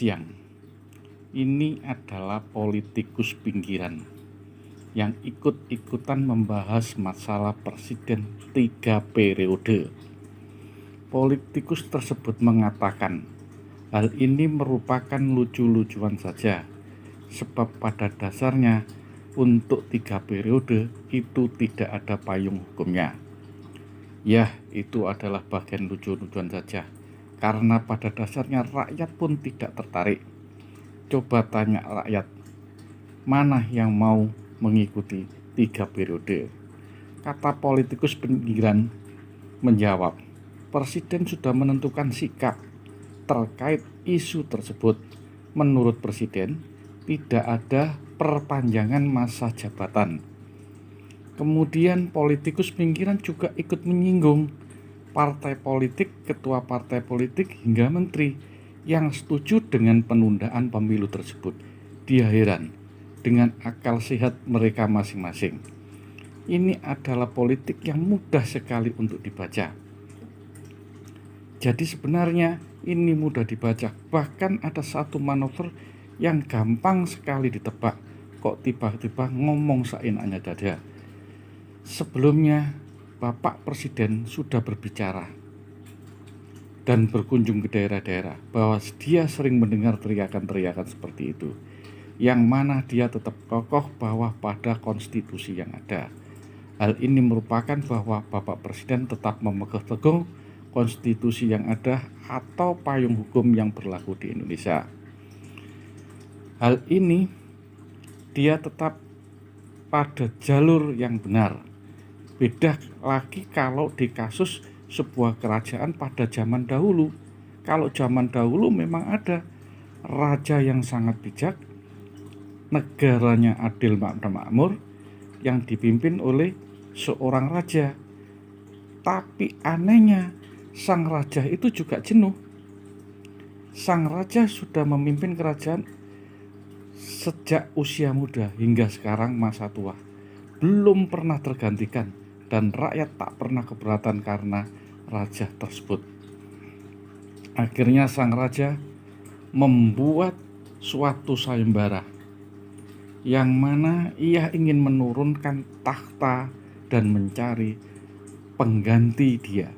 siang. Ini adalah politikus pinggiran yang ikut-ikutan membahas masalah presiden 3 periode. Politikus tersebut mengatakan hal ini merupakan lucu-lucuan saja, sebab pada dasarnya untuk 3 periode itu tidak ada payung hukumnya. Ya, itu adalah bagian lucu-lucuan saja, karena pada dasarnya rakyat pun tidak tertarik. Coba tanya rakyat, mana yang mau mengikuti 3 periode? Kata politikus pinggiran menjawab, presiden sudah menentukan sikap terkait isu tersebut. Menurut presiden, tidak ada perpanjangan masa jabatan. Kemudian politikus pinggiran juga ikut menyinggung partai politik, ketua partai politik hingga menteri yang setuju dengan penundaan pemilu tersebut. Dia heran dengan akal sehat mereka masing-masing. Ini adalah politik yang mudah sekali untuk dibaca. Jadi sebenarnya ini mudah dibaca. Bahkan ada satu manuver yang gampang sekali ditebak. Kok tiba-tiba ngomong seenaknya dada. Sebelumnya Bapak Presiden sudah berbicara dan berkunjung ke daerah-daerah bahwa dia sering mendengar teriakan-teriakan seperti itu, yang mana dia tetap kokoh bahwa pada konstitusi yang ada. Hal ini merupakan bahwa Bapak Presiden tetap memegang teguh konstitusi yang ada atau payung hukum yang berlaku di Indonesia. Hal ini dia tetap pada jalur yang benar. Beda lagi kalau di kasus sebuah kerajaan pada zaman dahulu. Kalau zaman dahulu memang ada raja yang sangat bijak, negaranya adil makmur yang dipimpin oleh seorang raja. Tapi anehnya sang raja itu juga jenuh. Sang raja sudah memimpin kerajaan sejak usia muda hingga sekarang masa tua, belum pernah tergantikan, dan rakyat tak pernah keberatan karena raja tersebut. Akhirnya sang raja membuat suatu sayembara yang mana ia ingin menurunkan tahta dan mencari pengganti dia.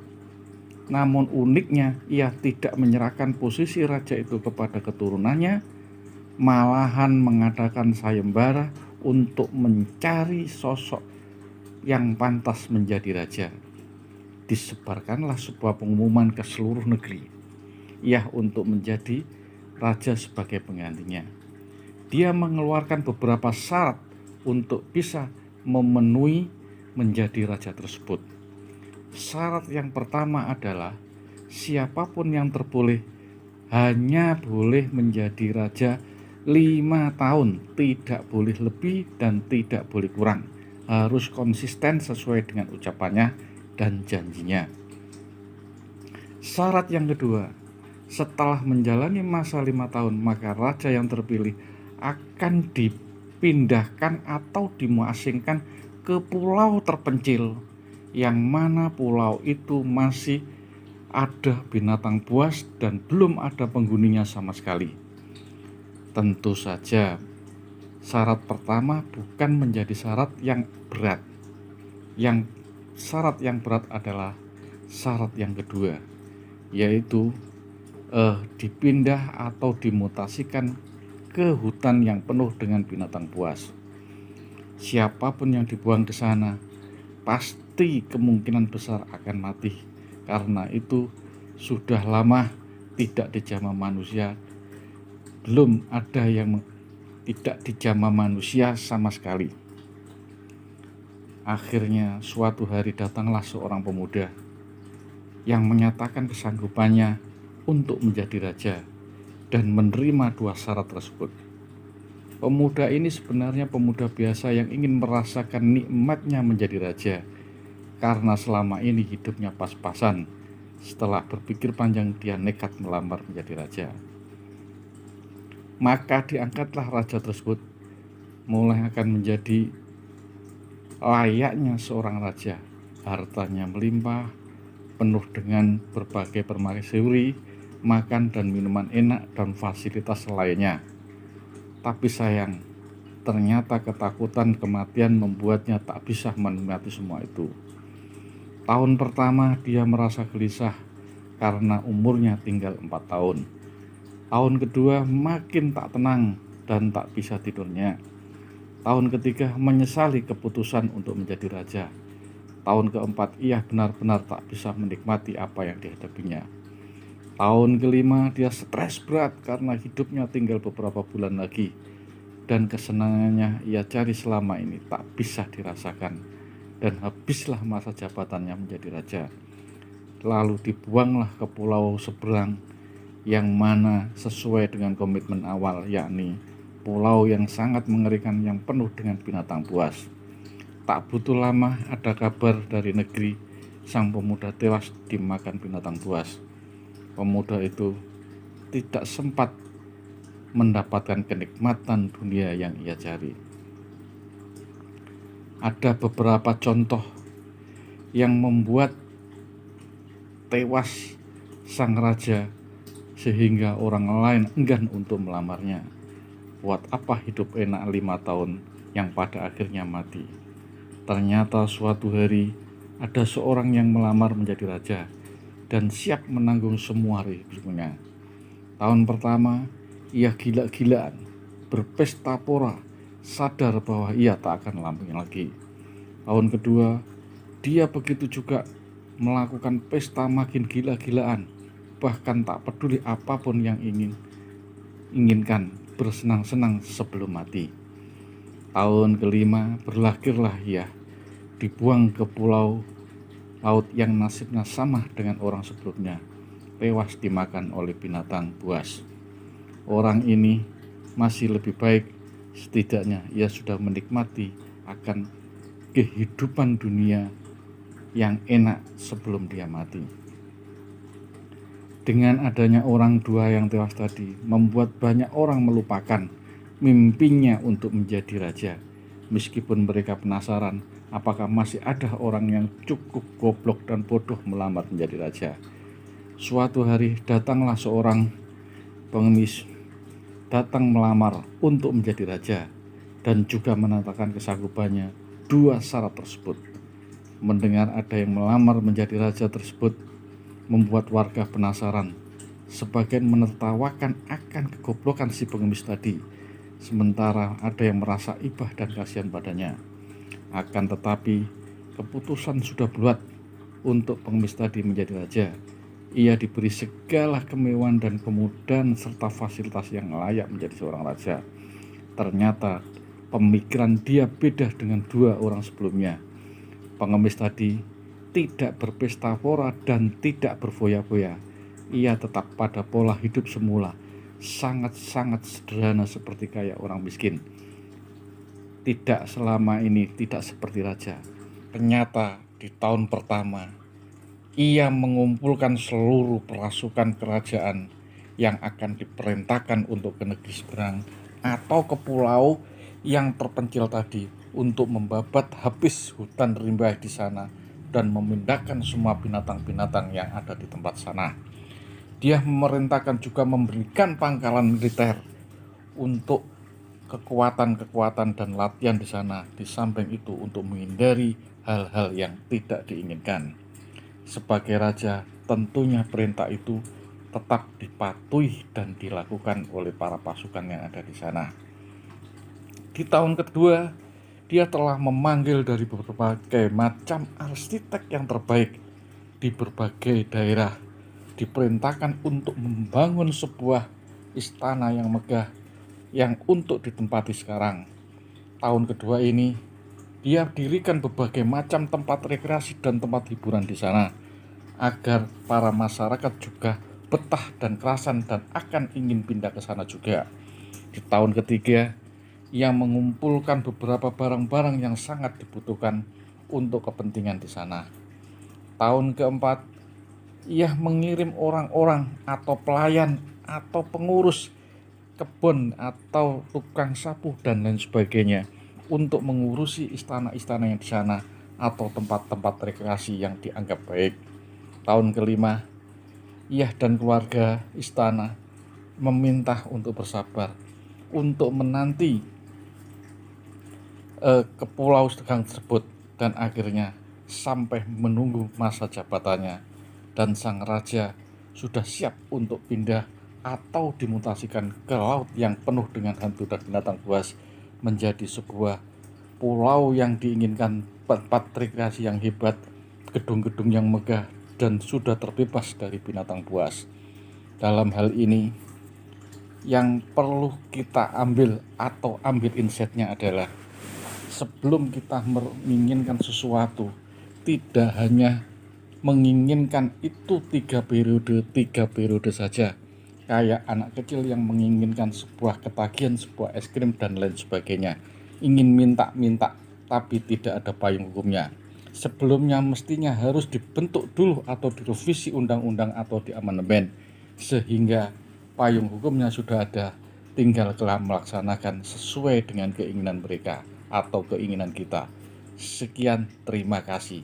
Namun uniknya ia tidak menyerahkan posisi raja itu kepada keturunannya, malahan mengadakan sayembara untuk mencari sosok yang pantas menjadi raja. Disebarkanlah sebuah pengumuman ke seluruh negeri, ia untuk menjadi raja sebagai penggantinya. Dia mengeluarkan beberapa syarat untuk bisa memenuhi menjadi raja tersebut. Syarat yang pertama adalah siapapun yang terpilih hanya boleh menjadi raja 5 tahun, tidak boleh lebih dan tidak boleh kurang. Harus konsisten sesuai dengan ucapannya dan janjinya. Syarat yang kedua, setelah menjalani masa 5 tahun, maka raja yang terpilih akan dipindahkan atau dimuasingkan ke pulau terpencil, yang mana pulau itu masih ada binatang buas dan belum ada penghuninya sama sekali. Tentu saja syarat pertama bukan menjadi syarat yang berat. Yang syarat yang berat adalah syarat yang kedua, yaitu dipindah atau dimutasikan ke hutan yang penuh dengan binatang buas. Siapapun yang dibuang ke sana pasti kemungkinan besar akan mati, karena itu sudah lama tidak dijamah manusia. Belum ada yang tidak dijamah manusia sama sekali. Akhirnya suatu hari datanglah seorang pemuda yang menyatakan kesanggupannya untuk menjadi raja dan menerima 2 syarat tersebut. Pemuda ini sebenarnya pemuda biasa yang ingin merasakan nikmatnya menjadi raja, karena selama ini hidupnya pas-pasan. Setelah berpikir panjang, dia nekat melamar menjadi raja. Maka diangkatlah raja tersebut, mulai akan menjadi layaknya seorang raja. Hartanya melimpah, penuh dengan berbagai permaisuri, makan dan minuman enak, dan fasilitas lainnya. Tapi sayang, ternyata ketakutan kematian membuatnya tak bisa menikmati semua itu. Tahun pertama dia merasa gelisah karena umurnya tinggal 4 tahun. Tahun kedua makin tak tenang dan tak bisa tidurnya. Tahun ketiga menyesali keputusan untuk menjadi raja. Tahun keempat ia benar-benar tak bisa menikmati apa yang dihadapinya. Tahun kelima dia stres berat karena hidupnya tinggal beberapa bulan lagi, dan kesenangannya ia cari selama ini tak bisa dirasakan, dan habislah masa jabatannya menjadi raja. Lalu dibuanglah ke pulau seberang, yang mana sesuai dengan komitmen awal, yakni pulau yang sangat mengerikan yang penuh dengan binatang buas. Tak butuh lama ada kabar dari negeri, sang pemuda tewas dimakan binatang buas. Pemuda itu tidak sempat mendapatkan kenikmatan dunia yang ia cari. Ada beberapa contoh yang membuat tewas sang raja sehingga orang lain enggan untuk melamarnya. Buat apa hidup enak 5 tahun yang pada akhirnya mati? Ternyata suatu hari ada seorang yang melamar menjadi raja dan siap menanggung semua risikonya. Tahun pertama ia gila-gilaan, berpesta pora, sadar bahwa ia tak akan lampung lagi. Tahun kedua dia begitu juga, melakukan pesta makin gila-gilaan, bahkan tak peduli apapun yang inginkan, bersenang-senang sebelum mati. Tahun kelima berlahirlah ia, dibuang ke pulau laut yang nasibnya sama dengan orang sebelumnya, tewas dimakan oleh binatang buas. Orang ini masih lebih baik, setidaknya ia sudah menikmati akan kehidupan dunia yang enak sebelum dia mati. Dengan adanya orang dua yang tewas tadi, membuat banyak orang melupakan mimpinya untuk menjadi raja. Meskipun mereka penasaran apakah masih ada orang yang cukup goblok dan bodoh melamar menjadi raja. Suatu hari datanglah seorang pengemis, datang melamar untuk menjadi raja, dan juga menanyakan kesanggupannya. Dua syarat tersebut. Mendengar ada yang melamar menjadi raja tersebut membuat warga penasaran. Sebagian menertawakan akan kegoblokan si pengemis tadi, sementara ada yang merasa ibah dan kasihan padanya. Akan tetapi keputusan sudah bulat untuk pengemis tadi menjadi raja. Ia diberi segala kemewahan dan kemudahan serta fasilitas yang layak menjadi seorang raja. Ternyata pemikiran dia beda dengan dua orang sebelumnya. Pengemis tadi tidak berpesta pora dan tidak berfoya-foya. Ia tetap pada pola hidup semula, sangat-sangat sederhana seperti kayak orang miskin. Tidak selama ini tidak seperti raja. Ternyata di tahun pertama ia mengumpulkan seluruh pasukan kerajaan yang akan diperintahkan untuk ke negeri seberang atau ke pulau yang terpencil tadi untuk membabat habis hutan rimba di sana dan memindahkan semua binatang-binatang yang ada di tempat sana. Dia memerintahkan juga memberikan pangkalan militer untuk kekuatan-kekuatan dan latihan di sana. Di samping itu untuk menghindari hal-hal yang tidak diinginkan. Sebagai raja, tentunya perintah itu tetap dipatuhi dan dilakukan oleh para pasukan yang ada di sana. Di tahun kedua, dia telah memanggil dari berbagai macam arsitek yang terbaik di berbagai daerah, diperintahkan untuk membangun sebuah istana yang megah yang untuk ditempati sekarang. Tahun kedua ini, dia dirikan berbagai macam tempat rekreasi dan tempat hiburan di sana, agar para masyarakat juga betah dan kerasan dan akan ingin pindah ke sana juga. Di tahun ketiga, ia mengumpulkan beberapa barang-barang yang sangat dibutuhkan untuk kepentingan di sana. Tahun keempat, ia mengirim orang-orang atau pelayan atau pengurus kebun atau tukang sapu dan lain sebagainya untuk mengurusi istana-istana yang di sana atau tempat-tempat rekreasi yang dianggap baik. Tahun kelima, Ia dan keluarga istana meminta untuk bersabar, untuk menanti ke Pulau Tegang tersebut, dan akhirnya sampai menunggu masa jabatannya, dan sang raja sudah siap untuk pindah atau dimutasikan ke laut yang penuh dengan hantu dan binatang buas, menjadi sebuah pulau yang diinginkan, tempat rekreasi yang hebat, gedung-gedung yang megah, dan sudah terbebas dari binatang buas. Dalam hal ini, yang perlu kita ambil atau ambil insight-nya adalah, sebelum kita menginginkan sesuatu, tidak hanya menginginkan itu 3 periode saja, kayak anak kecil yang menginginkan sebuah ketagihan, sebuah es krim dan lain sebagainya, ingin minta-minta tapi tidak ada payung hukumnya. Sebelumnya mestinya harus dibentuk dulu atau direvisi undang-undang atau diamandemen, sehingga payung hukumnya sudah ada, tinggal melaksanakan sesuai dengan keinginan mereka atau keinginan kita. Sekian, terima kasih.